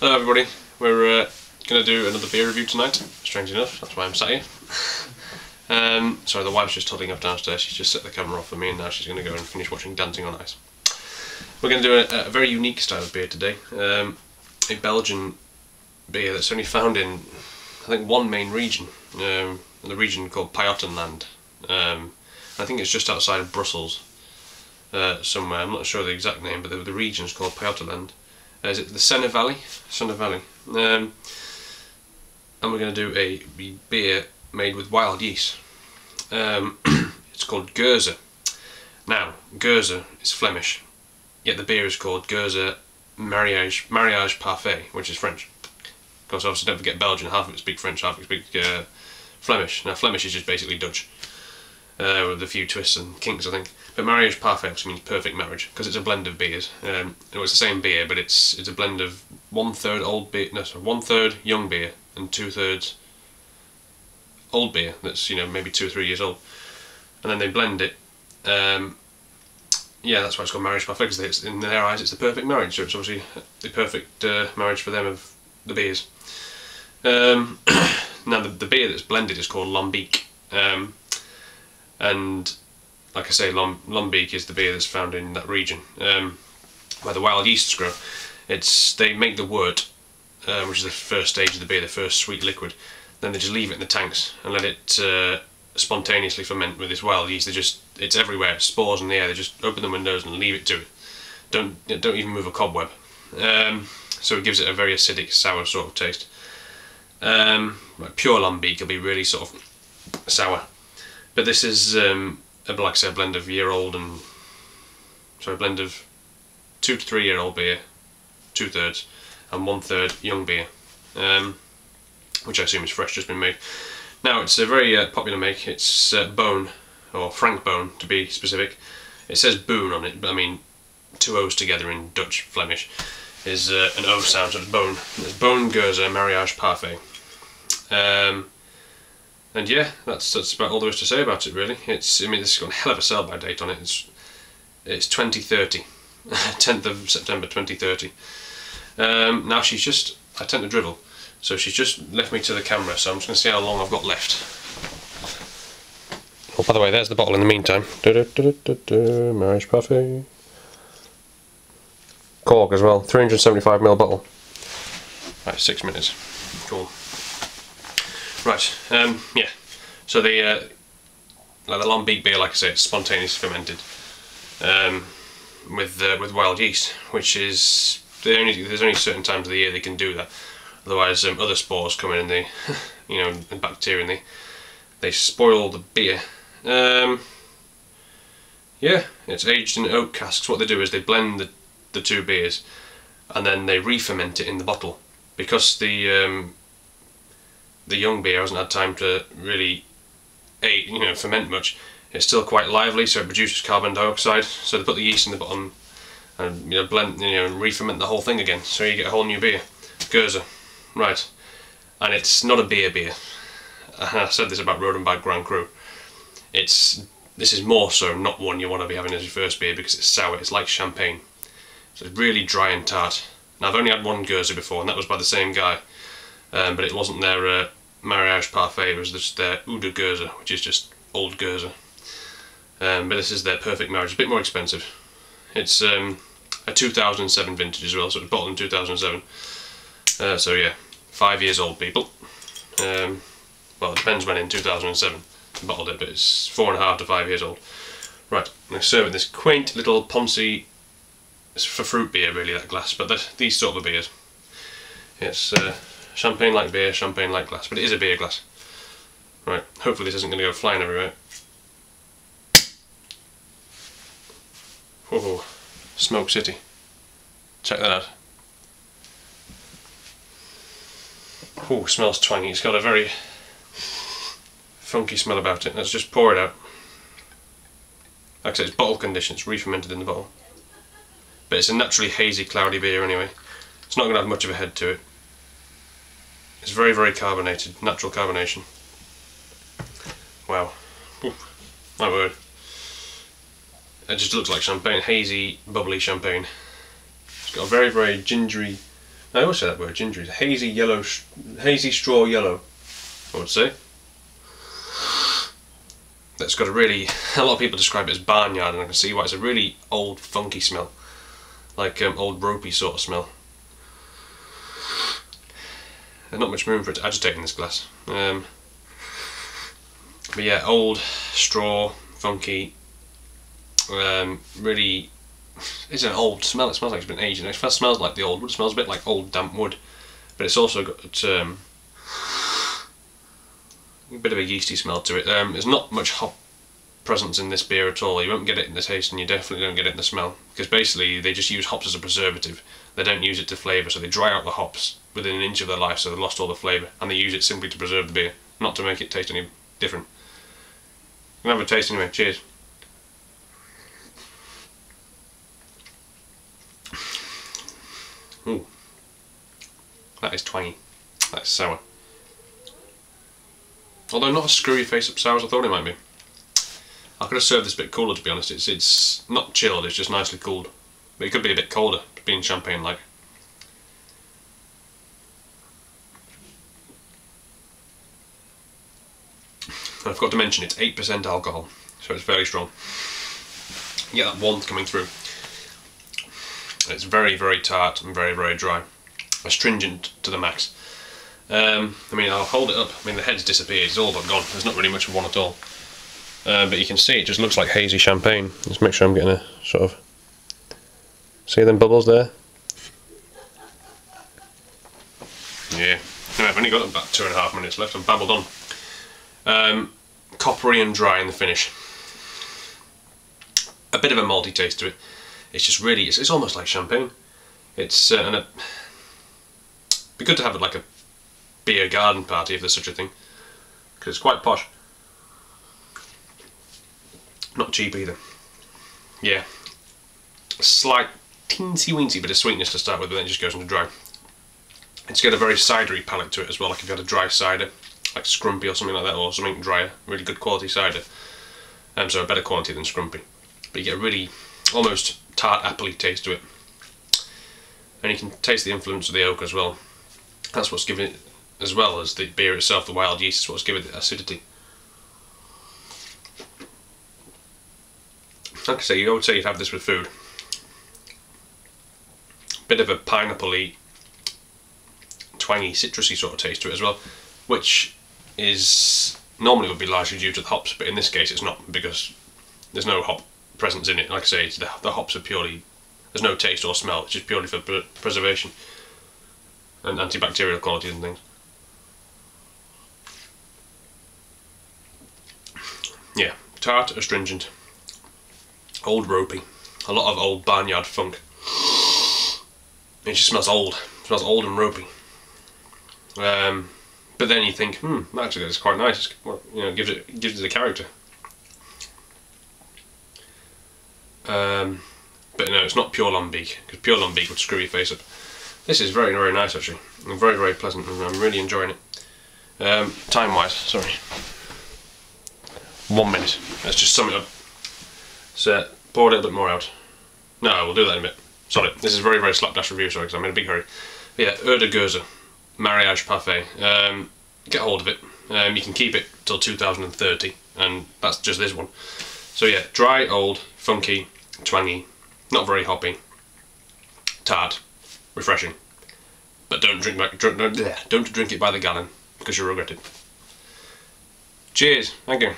Hello everybody, we're going to do another beer review tonight, strangely enough, that's why I'm sat here. Sorry, the wife's just toddling up downstairs, she's just set the camera off for me and now she's going to go and finish watching Dancing on Ice. We're going to do a very unique style of beer today, a Belgian beer that's only found in, I think, one main region, the region called Pajottenland. I think it's just outside of Brussels, somewhere, I'm not sure the exact name, but the region's called Pajottenland. Is it the Senne Valley? And we're going to do a beer made with wild yeast. It's called Geuze. Now, Geuze is Flemish, yet the beer is called Geuze Mariage Parfait, which is French. Of course, obviously don't forget Belgian, half of it speak French, half of it speak Flemish. Now, Flemish is just basically Dutch, with a few twists and kinks, I think. But Mariage Parfait actually means perfect marriage, because it's a blend of beers. It's the same beer, but it's a blend of 1/3 old beer, no, sorry, 1/3 young beer and 2/3 old beer that's, you know, maybe 2 or 3 years old. And then they blend it. Yeah, that's why it's called Mariage Parfait, because in their eyes it's the perfect marriage, so it's obviously the perfect marriage for them of the beers. Now the beer that's blended is called Lambic, and like I say, Lambic is the beer that's found in that region, where the wild yeasts grow. They make the wort, which is the first stage of the beer, the first sweet liquid. Then they just leave it in the tanks and let it spontaneously ferment with this wild yeast. It's everywhere, it's spores in the air. They just open the windows and leave it to it. Don't even move a cobweb. So it gives it a very acidic, sour sort of taste. Like pure Lambic will be really sort of sour, but this is like I say, a blend of a blend of 2 to 3 year old beer, 2/3, and 1/3 young beer, which I assume is fresh, just been made. Now it's a very popular make. It's Boon, or Frank Boon to be specific. It says Boon on it, but I mean 2 O's together in Dutch Flemish is an O sound, so it's Boon. It's Boon Geuze Mariage Parfait. And yeah, that's about all there is to say about it, really. I mean, this has got a hell of a sell-by date on it. It's 2030, 10th of September 2030. Now I tend to drivel, so she's just left me to the camera, so I'm just going to see how long I've got left. Oh, by the way, there's the bottle in the meantime. Mariage Parfait. Cork as well, 375ml bottle. Right, 6 minutes. Cool. Right, yeah, so the Lambic beer, like I say, it's spontaneously fermented with wild yeast, which is there's only certain times of the year they can do that. Otherwise, other spores come in and they, you know, and bacteria, and they spoil the beer. Yeah, it's aged in oak casks. What they do is they blend the 2 beers, and then they re-ferment it in the bottle, because the young beer hasn't had time to really ferment much. It's still quite lively, so it produces carbon dioxide. So they put the yeast in the bottom and blend, and re-ferment the whole thing again. So you get a whole new beer, Geuze, right? And it's not a beer. I said this about Rodenbach Grand Cru. This is more so not one you want to be having as your first beer, because it's sour. It's like champagne. So it's really dry and tart. Now I've only had one Geuze before, and that was by the same guy. But it wasn't their Mariage Parfait, it was just their Oude Geuze, which is just old Geuze. But this is their perfect marriage, a bit more expensive. It's a 2007 vintage as well, so it was bottled in 2007. So yeah, 5 years old, people. Well, it depends when in 2007 I bottled it, but it's 4.5 to 5 years old. Right, I'm going to serve it in this quaint little Ponzi. It's for fruit beer, really, that glass, but these sort of beers. It's champagne like beer, champagne like glass, but it is a beer glass. Right, hopefully this isn't going to go flying everywhere. Whoa, Smoke City. Check that out. Oh, smells twangy. It's got a very funky smell about it. Let's just pour it out. Like I said, it's bottle conditioned, it's re-fermented in the bottle. But it's a naturally hazy, cloudy beer anyway. It's not going to have much of a head to it. It's very, very carbonated, natural carbonation. Wow. Ooh, my word. It just looks like champagne, hazy, bubbly champagne. It's got a very, very gingery I always say that word, gingery. Hazy yellow, hazy straw yellow, I would say. That's got a lot of people describe it as barnyard, and I can see why. It's a really old, funky smell. Like old ropey sort of smell. There's not much room for it to agitate in this glass. But yeah, old, straw, funky, really, it's an old smell. It smells like it's been aged. It smells like the old wood. It smells a bit like old damp wood, but it's also got a bit of a yeasty smell to it. There's not much hop presence in this beer at all. You won't get it in the taste, and you definitely don't get it in the smell, because basically they just use hops as a preservative. They don't use it to flavour, so they dry out the hops within an inch of their life, so they've lost all the flavour, and they use it simply to preserve the beer, not to make it taste any different. I'm gonna have a taste anyway. Cheers. Ooh, that is twangy. That's sour. Although not as screwy face up sour as I thought it might be. I could have served this a bit cooler, to be honest. It's not chilled, it's just nicely cooled. But it could be a bit colder, being champagne like. And I forgot to mention it's 8% alcohol, so it's very strong. You get that warmth coming through. It's very, very tart and very, very dry. Astringent to the max. I mean, I'll hold it up. I mean, the head's disappeared, it's all but gone. There's not really much of one at all. But you can see it just looks like hazy champagne. Let's make sure I'm getting a sort of... See them bubbles there? Yeah. Anyway, I've only got about 2.5 minutes left. I've babbled on. Coppery and dry in the finish. A bit of a malty taste to it. It's just really, it's almost like champagne. It's and it'd be good to have it like a beer garden party, if there's such a thing, because it's quite posh. Not cheap either. Yeah, a slight teensy weensy bit of sweetness to start with, but then it just goes into dry. It's got a very cidery palate to it as well, like if you had a dry cider, like Scrumpy or something like that, or something drier, really good quality cider. So a better quality than Scrumpy. But you get a really almost tart appley taste to it. And you can taste the influence of the oak as well. That's what's giving it, as well as the beer itself, the wild yeast is what's giving it the acidity. Like I say, I would say you'd have this with food. Bit of a pineapple-y, twangy, citrusy sort of taste to it as well, which is normally would be largely due to the hops, but in this case it's not, because there's no hop presence in it. Like I say, the hops are purely, there's no taste or smell, it's just purely for preservation and antibacterial qualities and things. Yeah, tart, astringent, old ropey, a lot of old barnyard funk. It just smells old. It smells old and ropey. But then you think, actually that's quite nice. Well, you know, gives it a character. But no, it's not pure lambic, because pure lambic would screw your face up. This is very, very nice actually, and very, very pleasant, and I'm really enjoying it. Time-wise, sorry. 1 minute. Let's just sum it up. So, pour a little bit more out. No, we'll do that in a bit. Sorry, this is a very, very slapdash review, sorry, because I'm in a big hurry. But yeah, Geuze Mariage Parfait. Get hold of it. You can keep it till 2030, and that's just this one. So yeah, dry, old, funky, twangy, not very hoppy, tart, refreshing. But don't drink it by the gallon, because you'll regret it. Cheers, thank you.